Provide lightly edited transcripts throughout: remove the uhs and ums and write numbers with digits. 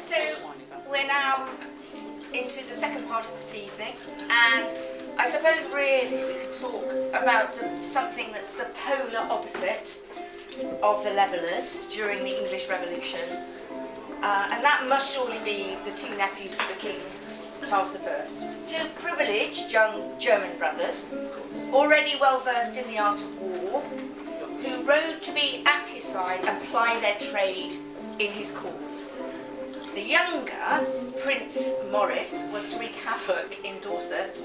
so we're now into the second part of this evening, and I suppose really we could talk about something that's the polar opposite of the Levellers during the English Revolution, and that must surely be the two nephews of the King, Charles I. Two privileged young German brothers, already well versed in the art of war, who rode to be at his side and ply their trade in his cause. The younger, Prince Maurice, was to wreak havoc in Dorset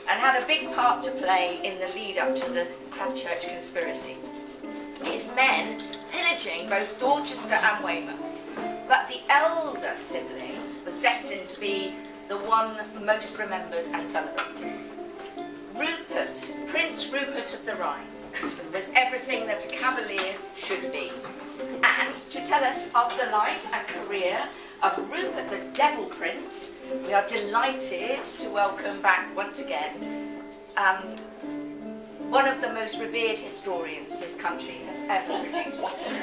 and had a big part to play in the lead-up to the Crabchurch conspiracy. His men pillaging both Dorchester and Weymouth, but the elder sibling was destined to be the one most remembered and celebrated. Rupert, Prince Rupert of the Rhine, was everything that a cavalier should be. And to tell us of the life and career of Rupert the Devil Prince, we are delighted to welcome back once again one of the most revered historians this country has ever produced.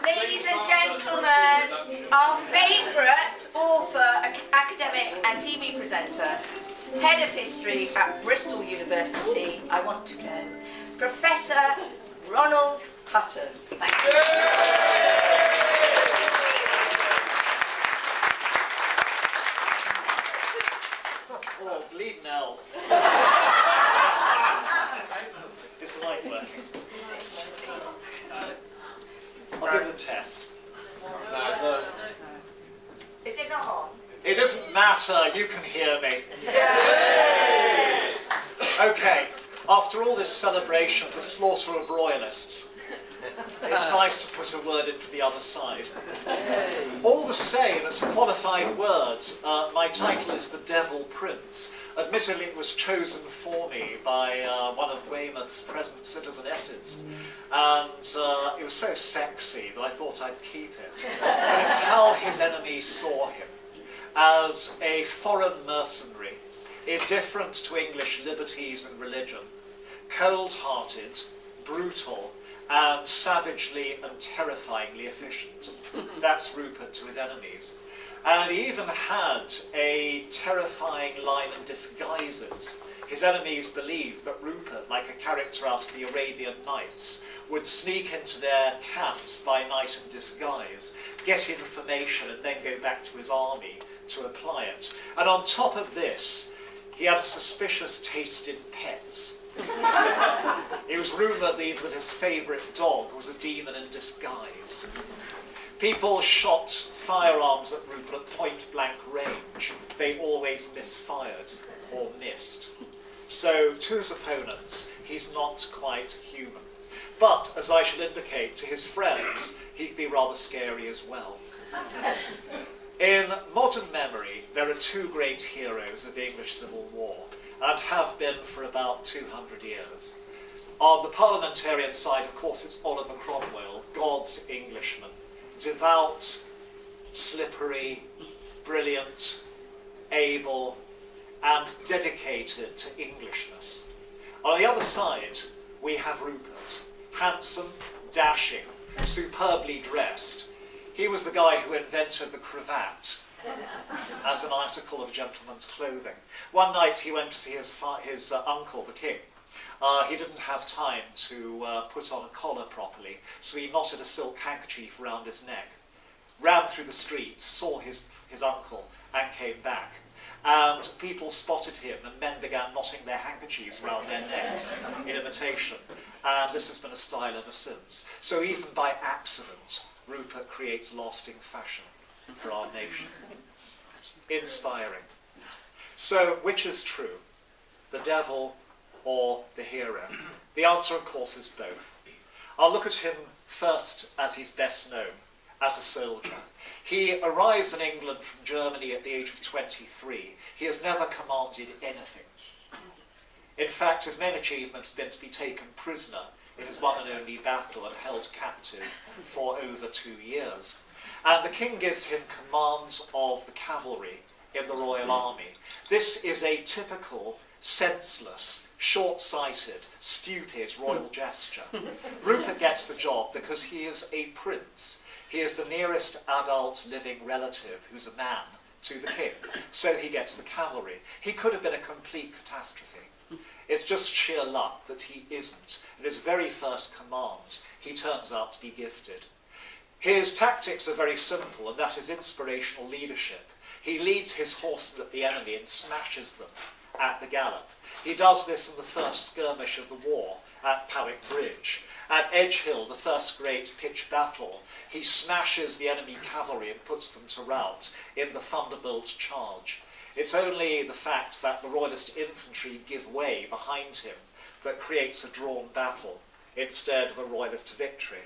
Ladies and gentlemen, our favourite author, academic and TV presenter, Head of History at Bristol University, I want to go, Professor Ronald Hutton. Thank you. Oh, bleed now. Is the light working? I'll give it a test. No. Is it not on? It doesn't matter, you can hear me. Okay, after all this celebration of the slaughter of royalists, it's nice to put a word in for the other side. All the same, it's a qualified word. My title is The Devil Prince. Admittedly, it was chosen for me by one of Weymouth's present citizenesses. And it was so sexy that I thought I'd keep it. And it's how his enemies saw him. As a foreign mercenary, indifferent to English liberties and religion, cold-hearted, brutal, and savagely and terrifyingly efficient. That's Rupert to his enemies. And he even had a terrifying line in disguises. His enemies believed that Rupert, like a character out of the Arabian Nights, would sneak into their camps by night in disguise, get information, and then go back to his army to apply it. And on top of this, he had a suspicious taste in pets. It was rumoured even that his favourite dog was a demon in disguise. People shot firearms at Rupert at point-blank range. They always misfired or missed. So, to his opponents, he's not quite human. But, as I shall indicate, to his friends, he can be rather scary as well. In modern memory, there are two great heroes of the English Civil War, and have been for about 200 years. On the parliamentarian side, of course, it's Oliver Cromwell, God's Englishman. Devout, slippery, brilliant, able, and dedicated to Englishness. On the other side, we have Rupert, handsome, dashing, superbly dressed. He was the guy who invented the cravat as an article of gentleman's clothing. One night he went to see his uncle, the king. He didn't have time to put on a collar properly, so he knotted a silk handkerchief around his neck, ran through the streets, saw his uncle, and came back. And people spotted him, and men began knotting their handkerchiefs around their necks in imitation. And this has been a style ever since. So even by accident, Rupert creates lasting fashion for our nation. Inspiring. So, which is true? The devil or the hero? The answer, of course, is both. I'll look at him first as he's best known, as a soldier. He arrives in England from Germany at the age of 23. He has never commanded anything. In fact, his main achievement has been to be taken prisoner in his one and only battle and held captive for over 2 years. And the king gives him command of the cavalry in the Royal Army. This is a typical senseless, short-sighted, stupid royal gesture. Rupert gets the job because he is a prince. He is the nearest adult living relative who's a man to the king, so he gets the cavalry. He could have been a complete catastrophe. It's just sheer luck that he isn't. In his very first command, he turns out to be gifted. His tactics are very simple, and that is inspirational leadership. He leads his horsemen at the enemy and smashes them at the gallop. He does this in the first skirmish of the war at Powick Bridge. At Edgehill, the first great pitched battle, he smashes the enemy cavalry and puts them to rout in the Thunderbolt charge. It's only the fact that the royalist infantry give way behind him that creates a drawn battle instead of a royalist victory.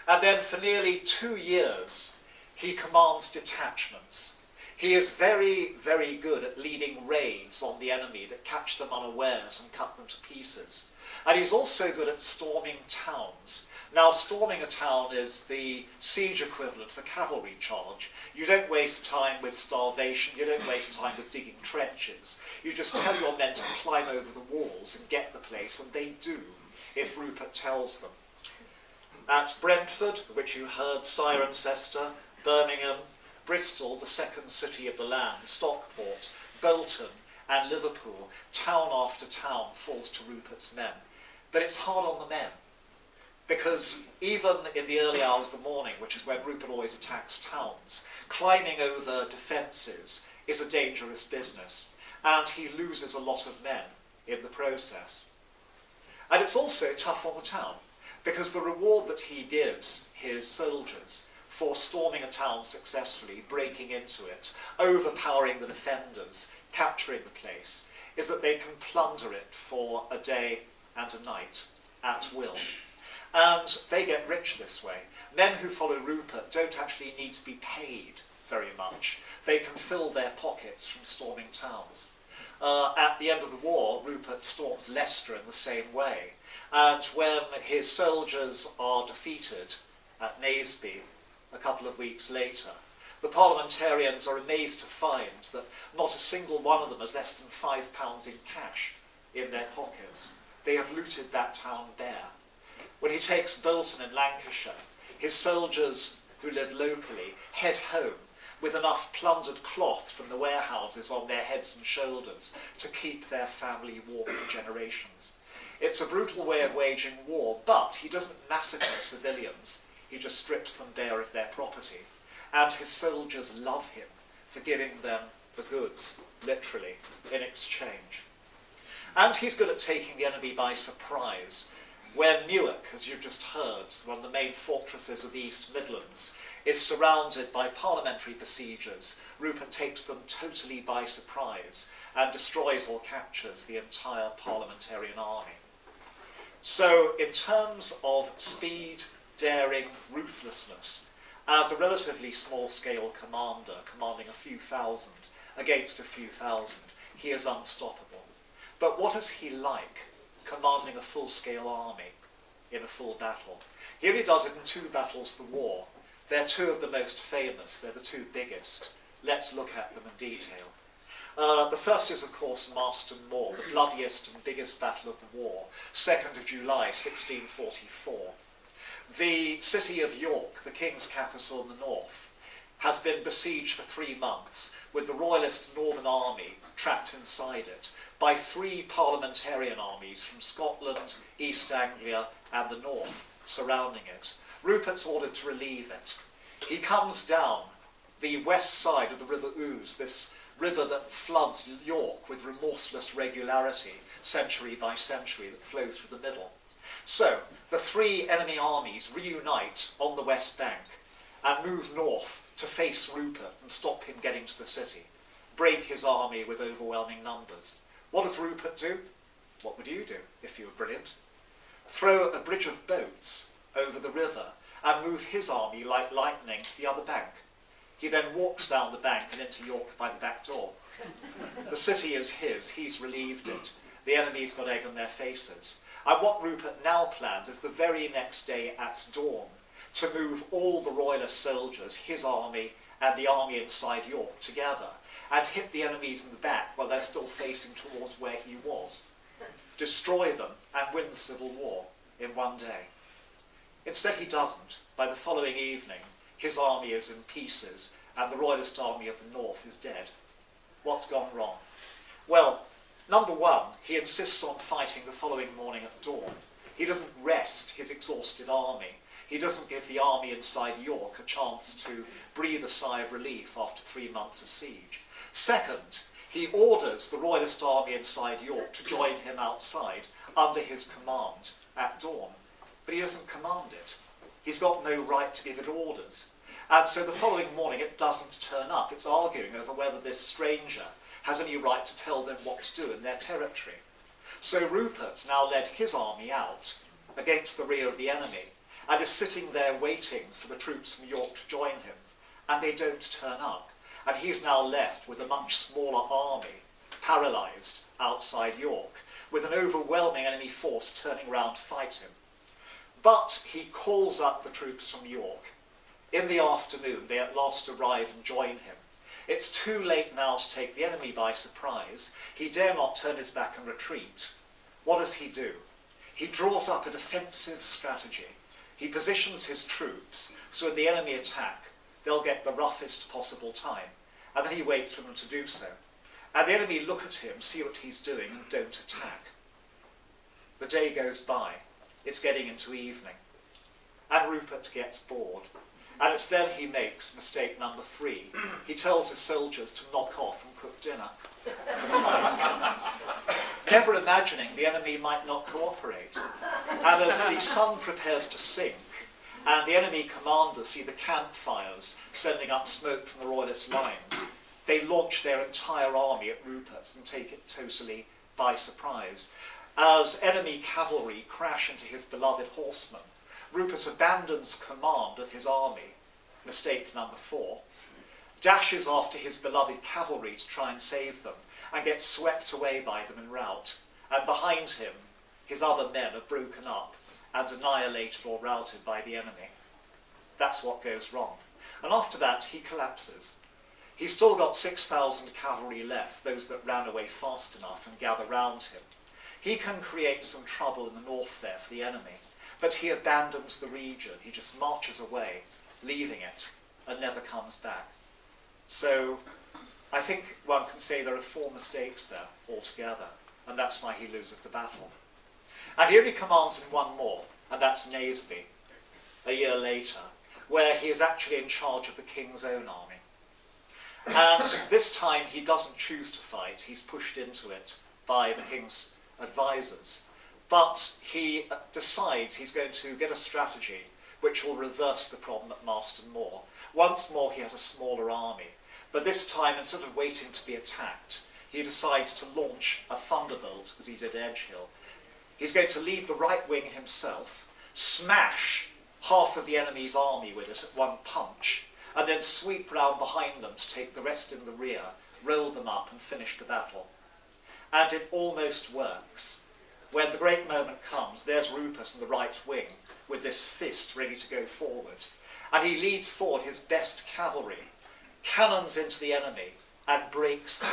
And then for nearly 2 years, he commands detachments. He is very, very good at leading raids on the enemy that catch them unawares and cut them to pieces. And he's also good at storming towns. Now, storming a town is the siege equivalent of a cavalry charge. You don't waste time with starvation, you don't waste time with digging trenches. You just tell your men to climb over the walls and get the place, and they do, if Rupert tells them. At Brentford, which you heard, Cirencester, Birmingham, Bristol, the second city of the land, Stockport, Bolton and Liverpool, town after town falls to Rupert's men. But it's hard on the men, because even in the early hours of the morning, which is when Rupert always attacks towns, climbing over defences is a dangerous business, and he loses a lot of men in the process. And it's also tough on the town, because the reward that he gives his soldiers for storming a town successfully, breaking into it, overpowering the defenders, capturing the place, is that they can plunder it for a day and a night at will. And they get rich this way. Men who follow Rupert don't actually need to be paid very much. They can fill their pockets from storming towns. At the end of the war, Rupert storms Leicester in the same way. And when his soldiers are defeated at Naseby a couple of weeks later, the parliamentarians are amazed to find that not a single one of them has less than £5 in cash in their pockets. They have looted that town bare. When he takes Bolton in Lancashire, his soldiers who live locally head home with enough plundered cloth from the warehouses on their heads and shoulders to keep their family warm for generations. It's a brutal way of waging war, but he doesn't massacre civilians. He just strips them bare of their property. And his soldiers love him for giving them the goods, literally, in exchange. And he's good at taking the enemy by surprise. When Newark, as you've just heard, one of the main fortresses of the East Midlands, is surrounded by parliamentary besiegers, Rupert takes them totally by surprise and destroys or captures the entire parliamentarian army. So, in terms of speed, daring, ruthlessness, as a relatively small-scale commander, commanding a few thousand against a few thousand, he is unstoppable. But what is he like, commanding a full-scale army in a full battle? He only does it in 2 battles of the war. They're 2 of the most famous, they're the 2 biggest. Let's look at them in detail. The first is, of course, Marston Moor, the bloodiest and biggest battle of the war, 2nd of July, 1644. The city of York, the king's capital in the north, has been besieged for 3 months, with the royalist Northern Army trapped inside it, by 3 parliamentarian armies from Scotland, East Anglia and the north surrounding it. Rupert's ordered to relieve it. He comes down the west side of the River Ouse, this river that floods York with remorseless regularity, century by century, that flows through the middle. So, the 3 enemy armies reunite on the west bank and move north to face Rupert and stop him getting to the city, break his army with overwhelming numbers. What does Rupert do? What would you do if you were brilliant? Throw a bridge of boats over the river and move his army like lightning to the other bank. He then walks down the bank and into York by the back door. The city is his, he's relieved it. The enemy's got egg on their faces. And what Rupert now plans is the very next day at dawn to move all the royalist soldiers, his army and the army inside York together, and hit the enemies in the back while they're still facing towards where he was, destroy them, and win the Civil War in one day. Instead he doesn't. By the following evening, his army is in pieces, and the Royalist army of the north is dead. What's gone wrong? Well, number one, he insists on fighting the following morning at dawn. He doesn't rest his exhausted army. He doesn't give the army inside York a chance to breathe a sigh of relief after 3 months of siege. Second, he orders the Royalist army inside York to join him outside under his command at dawn. But he doesn't command it. He's got no right to give it orders. And so the following morning it doesn't turn up. It's arguing over whether this stranger has any right to tell them what to do in their territory. So Rupert's now led his army out against the rear of the enemy and is sitting there waiting for the troops from York to join him. And they don't turn up. And he's now left with a much smaller army, paralysed outside York, with an overwhelming enemy force turning round to fight him. But he calls up the troops from York. In the afternoon, they at last arrive and join him. It's too late now to take the enemy by surprise. He dare not turn his back and retreat. What does he do? He draws up a defensive strategy. He positions his troops so when the enemy attack, they'll get the roughest possible time. And then he waits for them to do so. And the enemy look at him, see what he's doing, and don't attack. The day goes by. It's getting into evening. And Rupert gets bored. And it's then he makes mistake number 3. He tells his soldiers to knock off and cook dinner. Never imagining the enemy might not cooperate. And as the sun prepares to sink, and the enemy commanders see the campfires sending up smoke from the Royalist lines, they launch their entire army at Rupert's and take it totally by surprise. As enemy cavalry crash into his beloved horsemen, Rupert abandons command of his army, mistake number 4, dashes after his beloved cavalry to try and save them, and gets swept away by them en route. And behind him, his other men are broken up and annihilated or routed by the enemy. That's what goes wrong. And after that, he collapses. He's still got 6,000 cavalry left, those that ran away fast enough and gather round him. He can create some trouble in the north there for the enemy, but he abandons the region. He just marches away, leaving it, and never comes back. So I think one can say there are 4 mistakes there altogether, and that's why he loses the battle. And he only commands in one more, and that's Naseby, a year later, where he is actually in charge of the king's own army. And this time he doesn't choose to fight. He's pushed into it by the king's advisors. But he decides he's going to get a strategy which will reverse the problem at Marston Moor. Once more he has a smaller army, but this time instead of waiting to be attacked, he decides to launch a thunderbolt as he did Edgehill. He's going to lead the right wing himself, smash half of the enemy's army with it at one punch, and then sweep round behind them to take the rest in the rear, roll them up and finish the battle. And it almost works. When the great moment comes, there's Rupert in the right wing with this fist ready to go forward. And he leads forward his best cavalry, cannons into the enemy, and breaks them.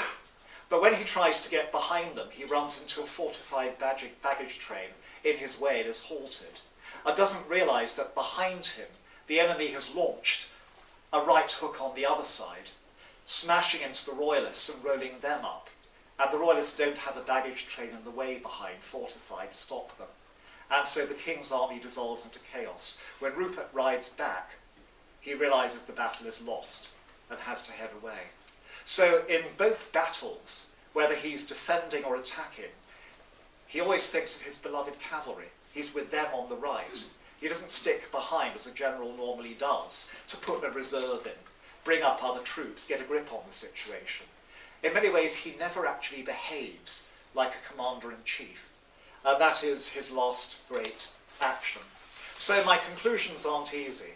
But when he tries to get behind them, he runs into a fortified baggage train in his way and is halted, and doesn't realise that behind him the enemy has launched a right hook on the other side, smashing into the Royalists and rolling them up. And the Royalists don't have a baggage train in the way behind, fortified, to stop them. And so the king's army dissolves into chaos. When Rupert rides back, he realises the battle is lost and has to head away. So in both battles, whether he's defending or attacking, he always thinks of his beloved cavalry. He's with them on the right. He doesn't stick behind, as a general normally does, to put a reserve in, bring up other troops, get a grip on the situation. In many ways, he never actually behaves like a commander-in-chief. And that is his last great action. So my conclusions aren't easy.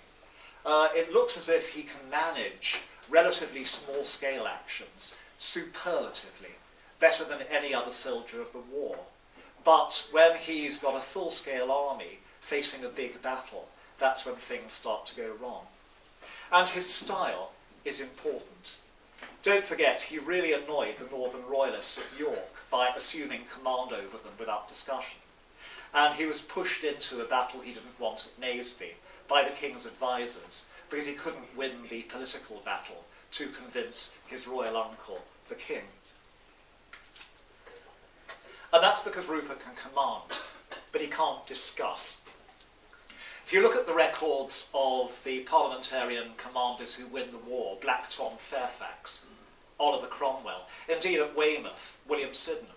It looks as if he can manage relatively small-scale actions superlatively, better than any other soldier of the war. But when he's got a full-scale army facing a big battle, that's when things start to go wrong. And his style is important. Don't forget, he really annoyed the Northern Royalists at York by assuming command over them without discussion. And he was pushed into a battle he didn't want at Naseby by the king's advisors because he couldn't win the political battle to convince his royal uncle, the king. And that's because Rupert can command, but he can't discuss. If you look at the records of the parliamentarian commanders who win the war, Black Tom Fairfax, Oliver Cromwell, indeed at Weymouth, William Sydenham,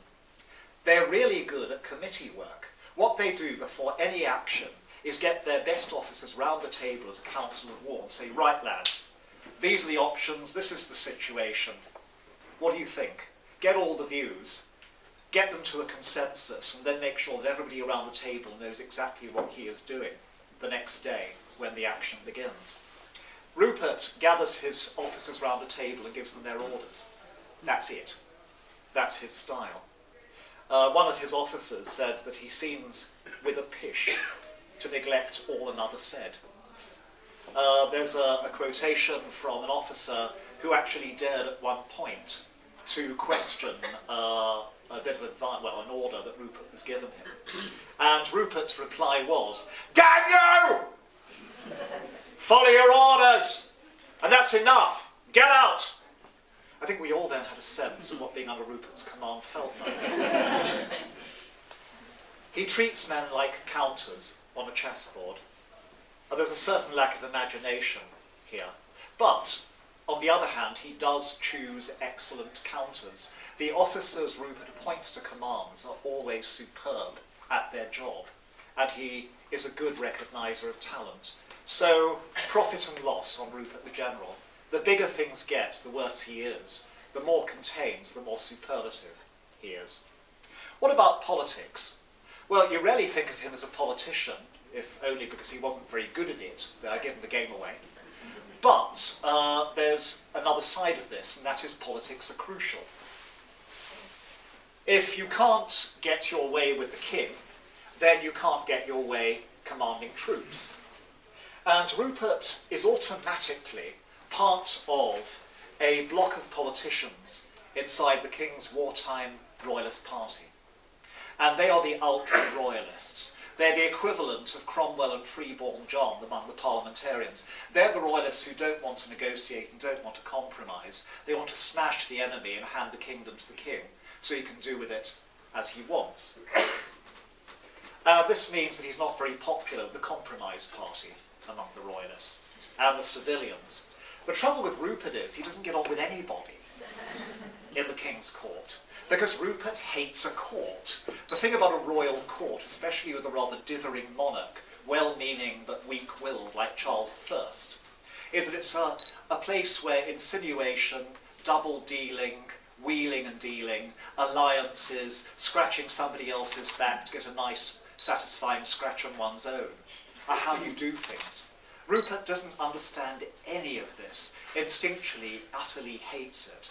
they're really good at committee work. What they do before any action is get their best officers round the table as a council of war and say, right lads, these are the options, this is the situation, what do you think? Get all the views, get them to a consensus, and then make sure that everybody around the table knows exactly what he is doing the next day when the action begins. Rupert gathers his officers round a table and gives them their orders. That's it. That's his style. One of his officers said that he seems, with a pish, to neglect all another said. There's a quotation from an officer who actually dared at one point to question a bit of advice, well, an order that Rupert was given him. And Rupert's reply was, "Damn you! Follow your orders! And that's enough! Get out!" I think we all then had a sense of what being under Rupert's command felt like. He treats men like counters on a chessboard. And there's a certain lack of imagination here. But, on the other hand, he does choose excellent counters. The officers Rupert appoints to commands are always superb at their job, and he is a good recogniser of talent. So, profit and loss on Rupert the General. The bigger things get, the worse he is. The more contained, the more superlative he is. What about politics? Well, you rarely think of him as a politician, if only because he wasn't very good at it. I give him the game away. But there's another side of this, and that is politics are crucial. If you can't get your way with the king, then you can't get your way commanding troops. And Rupert is automatically part of a block of politicians inside the king's wartime royalist party. And they are the ultra-royalists. They're the equivalent of Cromwell and Freeborn John among the parliamentarians. They're the royalists who don't want to negotiate and don't want to compromise. They want to smash the enemy and hand the kingdom to the king so he can do with it as he wants. This means that he's not very popular with the compromise party among the royalists and the civilians. The trouble with Rupert is he doesn't get on with anybody in the king's court, because Rupert hates a court. The thing about a royal court, especially with a rather dithering monarch, well-meaning but weak-willed like Charles I, is that it's a place where insinuation, double-dealing, wheeling and dealing, alliances, scratching somebody else's back to get a nice, satisfying scratch on one's own, are how you do things. Rupert doesn't understand any of this, instinctually, utterly hates it.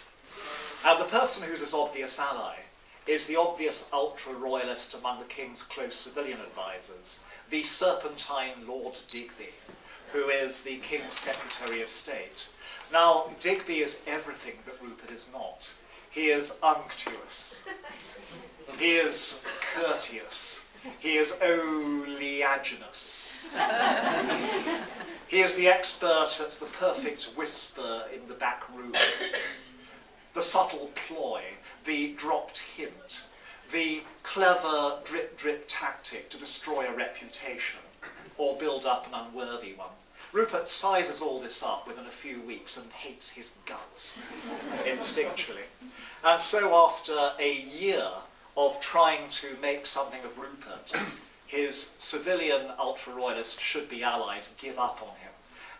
And the person who's his obvious ally is the obvious ultra-royalist among the king's close civilian advisors, the serpentine Lord Digby, who is the king's Secretary of State. Now, Digby is everything that Rupert is not. He is unctuous. He is courteous. He is oleaginous. He is the expert at the perfect whisper in the back room. The subtle ploy, the dropped hint, the clever drip-drip tactic to destroy a reputation or build up an unworthy one. Rupert sizes all this up within a few weeks and hates his guts, instinctually. And so after a year of trying to make something of Rupert, his civilian ultra-royalist should-be allies give up on him.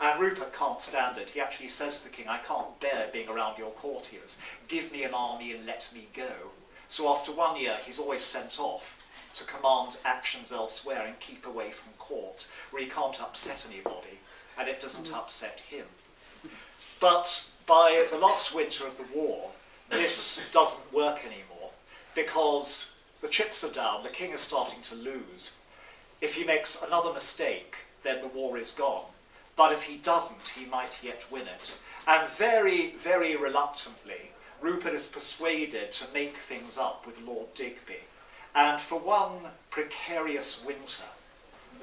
And Rupert can't stand it. He actually says to the king, "I can't bear being around your courtiers. Give me an army and let me go." So after 1 year, he's always sent off to command actions elsewhere and keep away from court, where he can't upset anybody, and it doesn't upset him. But by the last winter of the war, this doesn't work anymore, because the chips are down, the king is starting to lose. If he makes another mistake, then the war is gone. But if he doesn't, he might yet win it. And very, very reluctantly, Rupert is persuaded to make things up with Lord Digby. And for one precarious winter,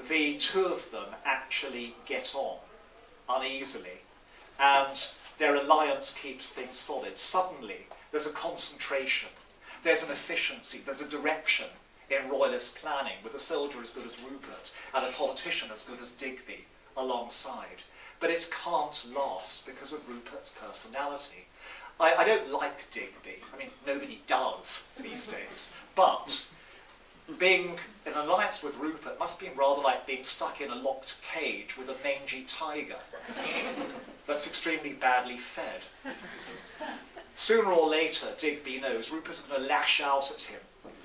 the two of them actually get on uneasily, and their alliance keeps things solid. Suddenly, there's a concentration, there's an efficiency, there's a direction in royalist planning, with a soldier as good as Rupert and a politician as good as Digby alongside. But it can't last because of Rupert's personality. I don't like Digby. I mean, nobody does these days. But being in alliance with Rupert must be rather like being stuck in a locked cage with a mangy tiger that's extremely badly fed. Sooner or later, Digby knows Rupert's going to lash out at him,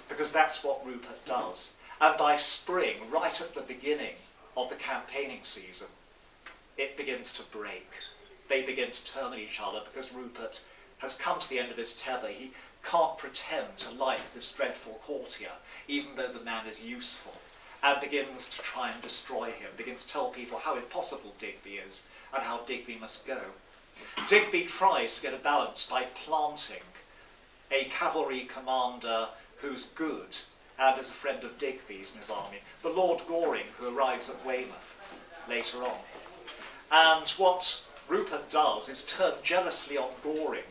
because that's what Rupert does. And by spring, right at the beginning of the campaigning season, it begins to break. They begin to turn on each other because Rupert has come to the end of his tether. He can't pretend to like this dreadful courtier, even though the man is useful, and begins to try and destroy him, begins to tell people how impossible Digby is and how Digby must go. Digby tries to get a balance by planting a cavalry commander who's good and is a friend of Digby's in his army, the Lord Goring, who arrives at Weymouth later on. And what Rupert does is turn jealously on Goring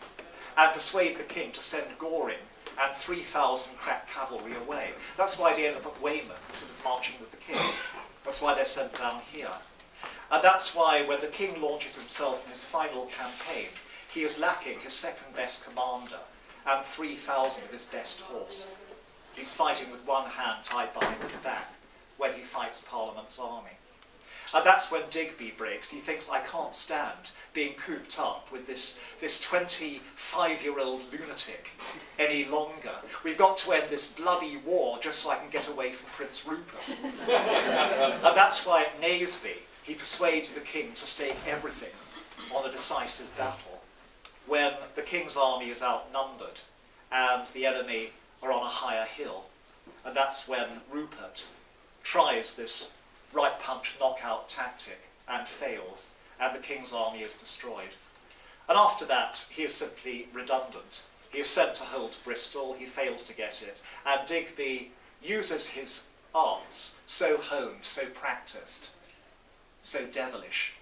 and persuade the king to send Goring and 3,000 crack cavalry away. That's why they end up at Weymouth, instead of marching with the king. That's why they're sent down here. And that's why when the king launches himself in his final campaign, he is lacking his second best commander and 3,000 of his best horse. He's fighting with one hand tied behind his back when he fights Parliament's army. And that's when Digby breaks. He thinks, I can't stand being cooped up with this 25-year-old lunatic any longer. We've got to end this bloody war just so I can get away from Prince Rupert. And that's why at Naseby, he persuades the king to stake everything on a decisive battle, when the king's army is outnumbered and the enemy are on a higher hill. And that's when Rupert tries this right punch knockout tactic and fails, and the king's army is destroyed. And after that, he is simply redundant. He is sent to hold Bristol, he fails to get it, and Digby uses his arts, so honed, so practiced, so devilish,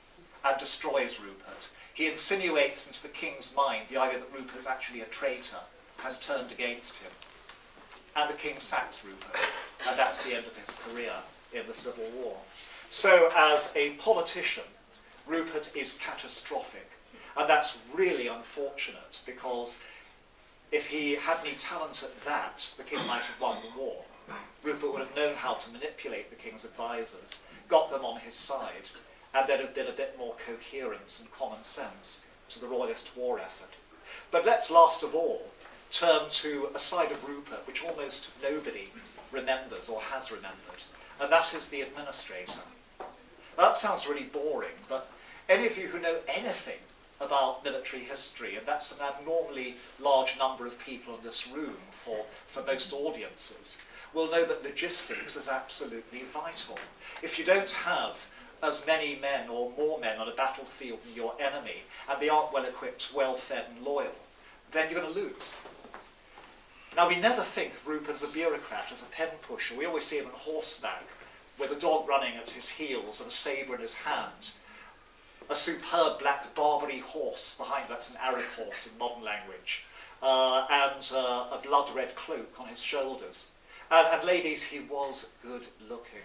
and destroys Rupert. He insinuates into the king's mind the idea that Rupert is actually a traitor, has turned against him. And the king sacks Rupert, and that's the end of his career in the Civil War. So as a politician, Rupert is catastrophic, and that's really unfortunate, because if he had any talent at that, the king might have won the war. Rupert would have known how to manipulate the king's advisors, got them on his side, and there'd have been a bit more coherence and common sense to the royalist war effort. But let's last of all turn to a side of Rupert which almost nobody remembers or has remembered, and that is the administrator. Now, that sounds really boring, but any of you who know anything about military history, and that's an abnormally large number of people in this room for most audiences, will know that logistics is absolutely vital. If you don't have as many men or more men on a battlefield than your enemy, and they aren't well equipped, well fed and loyal, then you're going to lose. Now, we never think of Rupert as a bureaucrat, as a pen pusher. We always see him on horseback, with a dog running at his heels and a sabre in his hand. A superb black Barbary horse behind, that's an Arab horse in modern language, and a blood-red cloak on his shoulders. And ladies, he was good looking.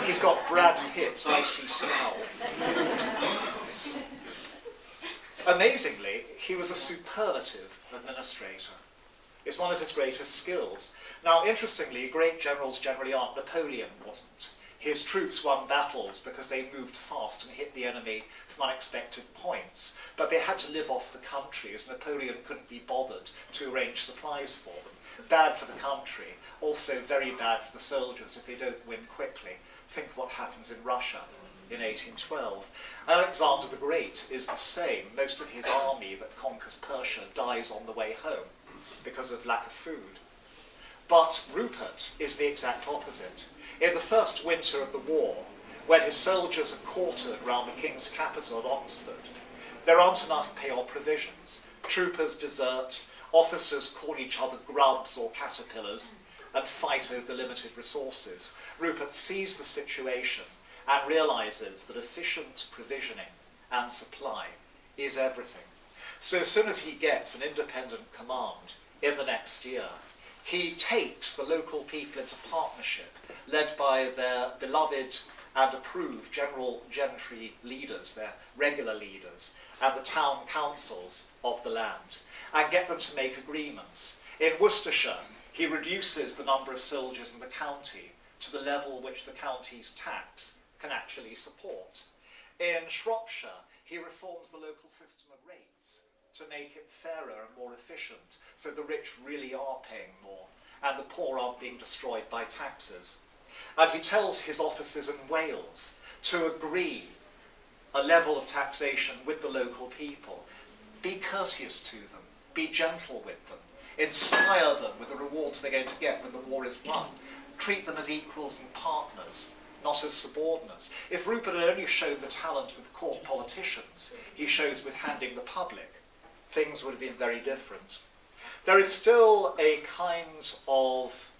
He's got Brad Pitt's icy scowl. Amazingly, he was a superlative administrator. It's one of his greatest skills. Now, interestingly, great generals generally aren't. Napoleon wasn't. His troops won battles because they moved fast and hit the enemy from unexpected points. But they had to live off the country, as Napoleon couldn't be bothered to arrange supplies for them. Bad for the country, also very bad for the soldiers if they don't win quickly. Think what happens in Russia in 1812. Alexander the Great is the same. Most of his army that conquers Persia dies on the way home because of lack of food. But Rupert is the exact opposite. In the first winter of the war, when his soldiers are quartered round the king's capital at Oxford, There aren't enough pay or provisions. Troopers desert, officers call each other grubs or caterpillars, and fight over the limited resources. Rupert sees the situation and realises that efficient provisioning and supply is everything. So as soon as he gets an independent command in the next year, he takes the local people into partnership, led by their beloved and approved general gentry leaders, their regular leaders, and the town councils of the land, and get them to make agreements. In Worcestershire, he reduces the number of soldiers in the county to the level which the county's tax can actually support. In Shropshire, he reforms the local system of rates to make it fairer and more efficient, so the rich really are paying more, and the poor aren't being destroyed by taxes. And he tells his officers in Wales to agree a level of taxation with the local people. Be courteous to them, be gentle with them, inspire them with the rewards they're going to get when the war is won. Treat them as equals and partners, not as subordinates. If Rupert had only shown the talent with court politicians he shows with handing the public, things would have been very different. There is still a kind of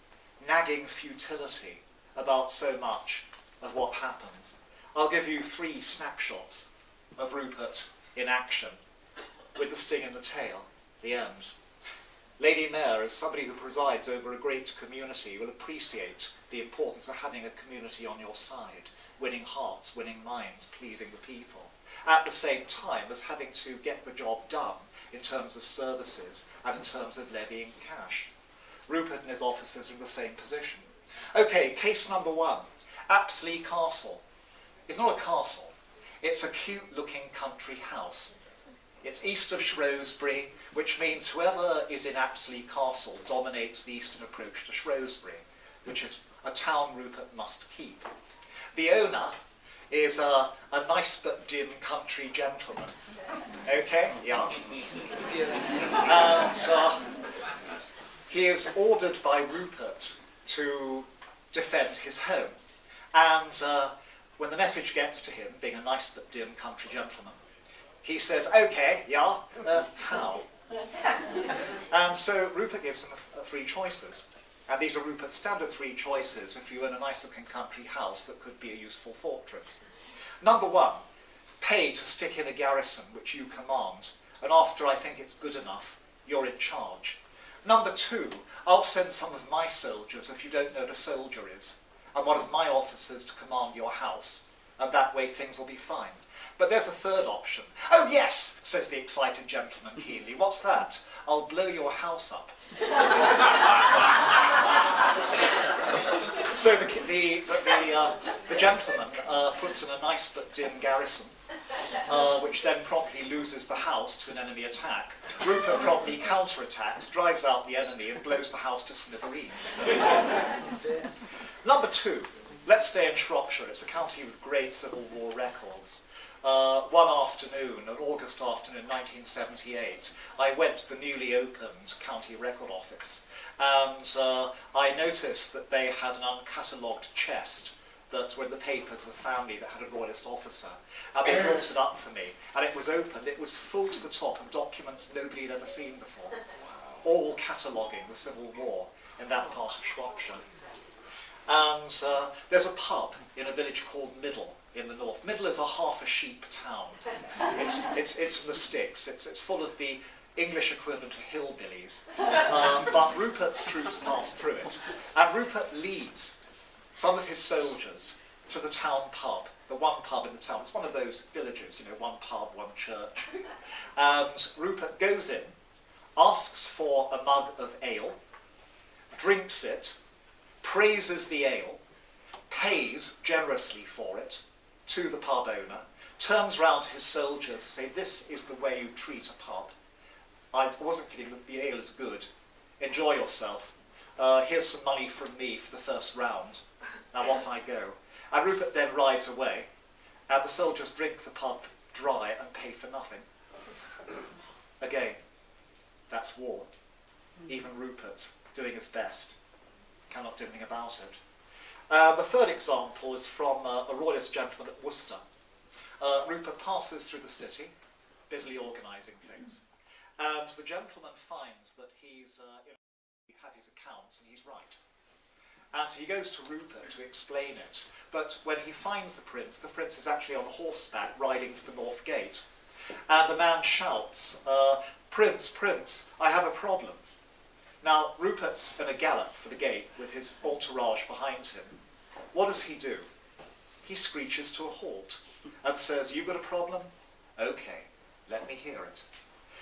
nagging futility about so much of what happens. I'll give you 3 snapshots of Rupert in action, with the sting in the tail, the end. Lady Mayor, as somebody who presides over a great community, will appreciate the importance of having a community on your side, winning hearts, winning minds, pleasing the people, at the same time as having to get the job done in terms of services and in terms of levying cash. Rupert and his officers are in the same position. Okay, case number 1, Apsley Castle. It's not a castle, it's a cute-looking country house. It's east of Shrewsbury, which means whoever is in Apsley Castle dominates the eastern approach to Shrewsbury, which is a town Rupert must keep. The owner is a nice but dim country gentleman. Okay, yeah. And he is ordered by Rupert to defend his home. And when the message gets to him, being a nice but dim country gentleman, he says, okay, yeah, how? And so Rupert gives him 3 choices. And these are Rupert's standard 3 choices if you own a nice looking country house that could be a useful fortress. Number 1, pay to stick in a garrison which you command, and after I think it's good enough, you're in charge. Number 2, I'll send some of my soldiers if you don't know what a soldier is, and one of my officers to command your house, and that way things will be fine. But there's a third option. Oh yes, says the excited gentleman keenly. What's that? I'll blow your house up. So the gentleman puts in a nice but dim garrison, which then promptly loses the house to an enemy attack. Rupert promptly counterattacks, drives out the enemy and blows the house to smithereens. Number 2, let's stay in Shropshire. It's a county with great Civil War records. One afternoon, an August afternoon, 1978, I went to the newly opened county record office, and I noticed that they had an uncatalogued chest that, when the papers were found, that had a royalist officer, and they brought it up for me, and it was opened. It was full to the top of documents nobody had ever seen before, all cataloguing the Civil War in that part of Shropshire. And there's a pub in a village called Middle in the north. Middle is a half a sheep town. It's in the sticks. It's full of the English equivalent of hillbillies. But Rupert's troops pass through it. And Rupert leads some of his soldiers to the town pub, the one pub in the town. It's one of those villages, one pub, one church. And Rupert goes in, asks for a mug of ale, drinks it, praises the ale, pays generously for it to the pub owner, turns round to his soldiers and says, this is the way you treat a pub. I wasn't kidding, the ale is good. Enjoy yourself. Here's some money from me for the first round. Now off I go. And Rupert then rides away, and the soldiers drink the pub dry and pay for nothing. Again, that's war. Even Rupert, doing his best, cannot do anything about it. The third example is from a royalist gentleman at Worcester. Rupert passes through the city, busily organising things. And the gentleman finds that he's have his accounts and he's right. And so he goes to Rupert to explain it. But when he finds the prince is actually on horseback riding for the North Gate. And the man shouts, "Prince, Prince, I have a problem." Now, Rupert's in a gallop for the gate with his entourage behind him. What does he do? He screeches to a halt and says, "You got a problem? Okay, let me hear it."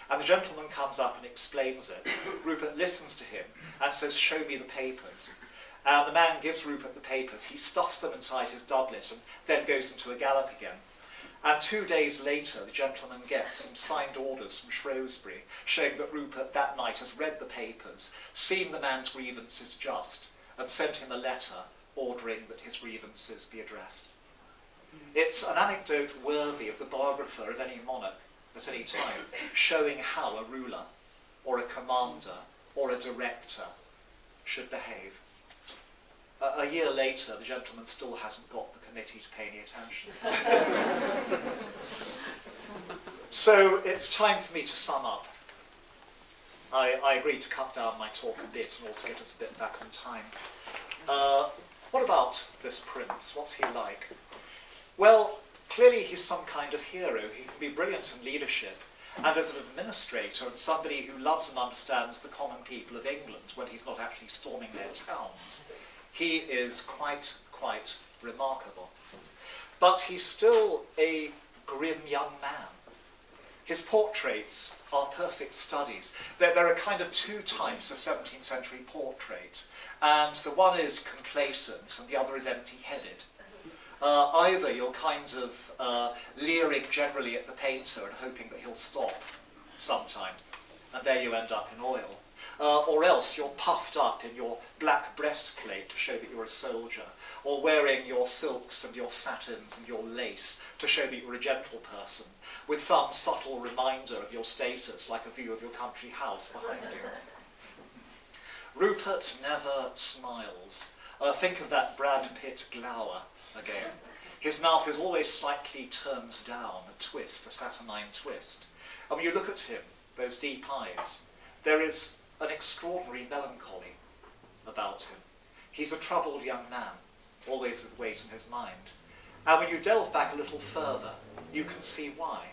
And the gentleman comes up and explains it. Rupert listens to him and says, "Show me the papers." And the man gives Rupert the papers. He stuffs them inside his doublet and then goes into a gallop again. And 2 days later, the gentleman gets some signed orders from Shrewsbury showing that Rupert that night has read the papers, seen the man's grievances just, and sent him a letter ordering that his grievances be addressed. It's an anecdote worthy of the biographer of any monarch at any time, showing how a ruler, or a commander, or a director should behave. A year later, the gentleman still hasn't got the committee to pay any attention. So it's time for me to sum up. I agreed to cut down my talk a bit in order to get us a bit back on time. What about this prince? What's he like? Well, clearly he's some kind of hero. He can be brilliant in leadership, and as an administrator and somebody who loves and understands the common people of England when he's not actually storming their towns, he is quite remarkable. But he's still a grim young man. His portraits are perfect studies. There are kind of two types of 17th century portrait, and the one is complacent and the other is empty-headed. Either you're kind of leering generally at the painter and hoping that he'll stop sometime, and there you end up in oil. Or else you're puffed up in your black breastplate to show that you're a soldier, or wearing your silks and your satins and your lace to show that you're a gentle person, with some subtle reminder of your status, like a view of your country house behind you. Rupert never smiles. Think of that Brad Pitt glower again. His mouth is always slightly turned down, a twist, a saturnine twist. And when you look at him, those deep eyes, there is an extraordinary melancholy about him. He's a troubled young man, always with weight in his mind. And when you delve back a little further, you can see why.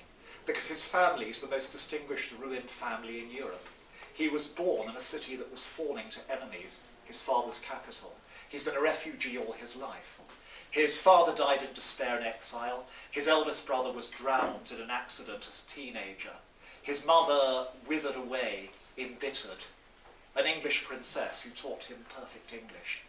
Because his family is the most distinguished ruined family in Europe. He was born in a city that was falling to enemies, his father's capital. He's been a refugee all his life. His father died in despair and exile. His eldest brother was drowned in an accident as a teenager. His mother withered away, embittered, an English princess who taught him perfect English.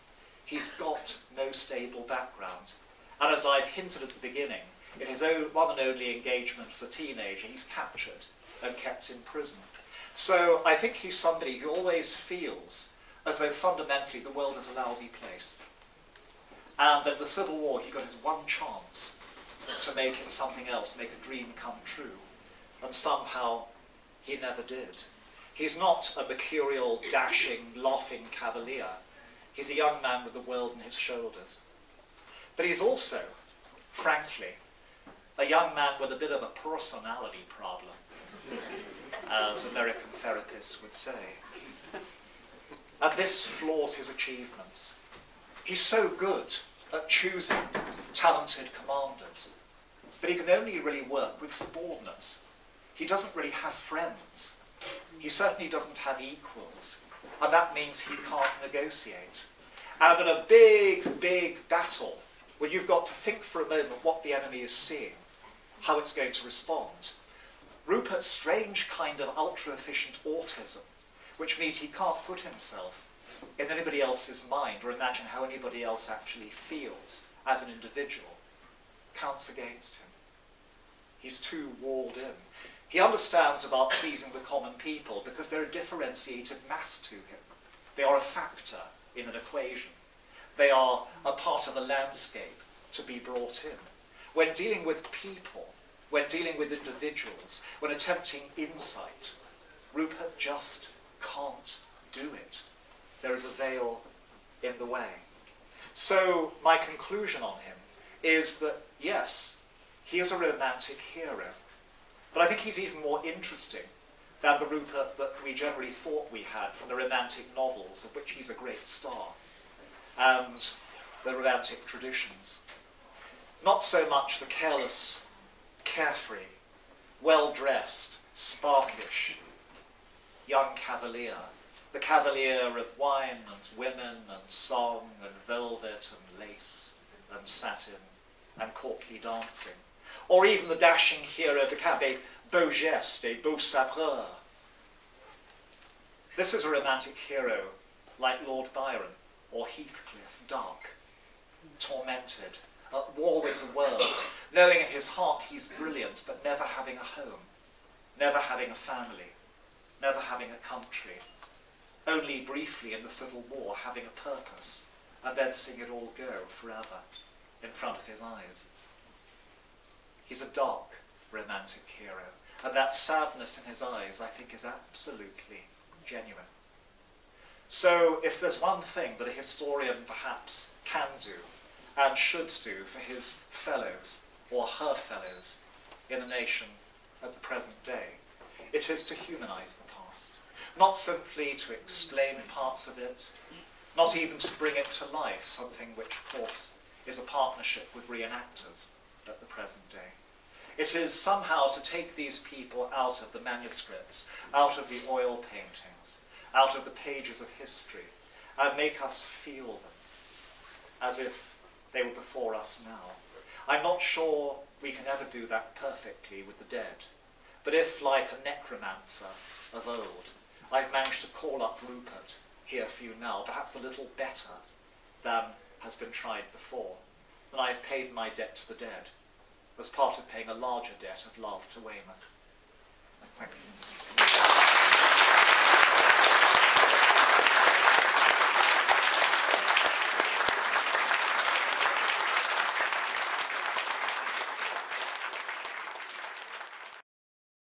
He's got no stable background. And as I've hinted at the beginning, in his one and only engagement as a teenager, he's captured and kept in prison. So I think he's somebody who always feels as though fundamentally the world is a lousy place. And that the Civil War, he got his one chance to make it something else, make a dream come true. And somehow he never did. He's not a mercurial, dashing, laughing cavalier. He's a young man with the world on his shoulders. But he's also, frankly, a young man with a bit of a personality problem, as American therapists would say. And this floors his achievements. He's so good at choosing talented commanders, but he can only really work with subordinates. He doesn't really have friends. He certainly doesn't have equals, and that means he can't negotiate. And in a big battle, where you've got to think for a moment what the enemy is seeing, how it's going to respond, Rupert's strange kind of ultra-efficient autism, which means he can't put himself in anybody else's mind or imagine how anybody else actually feels as an individual, counts against him. He's too walled in. He understands about pleasing the common people because they're a differentiated mass to him. They are a factor in an equation. They are a part of a landscape to be brought in. When dealing with people, when dealing with individuals, when attempting insight, Rupert just can't do it. There is a veil in the way. So my conclusion on him is that, yes, he is a romantic hero, But I think he's even more interesting than the Rupert that we generally thought we had from the romantic novels, of which he's a great star, and the romantic traditions. Not so much the careless, carefree, well-dressed, sparkish, young cavalier, the cavalier of wine and women and song and velvet and lace and satin and courtly dancing, or even the dashing hero, the cabaret beau geste et beau sabreur. This is a romantic hero like Lord Byron or Heathcliff, dark, tormented, at war with the world, knowing in his heart he's brilliant, but never having a home, never having a family, never having a country, only briefly in the Civil War having a purpose, and then seeing it all go forever in front of his eyes. He's a dark, romantic hero, and that sadness in his eyes, I think, is absolutely genuine. So if there's one thing that a historian perhaps can do and should do for his fellows or her fellows in a nation at the present day, it is to humanize the past. Not simply to explain parts of it, not even to bring it to life, something which, of course, is a partnership with reenactors at the present day. It is somehow to take these people out of the manuscripts, out of the oil paintings, out of the pages of history, and make us feel them as if they were before us now. I'm not sure we can ever do that perfectly with the dead, but if, like a necromancer of old, I've managed to call up Rupert here for you now, perhaps a little better than has been tried before, then I have paid my debt to the dead, as part of paying a larger debt of love to Weymouth. Thank you.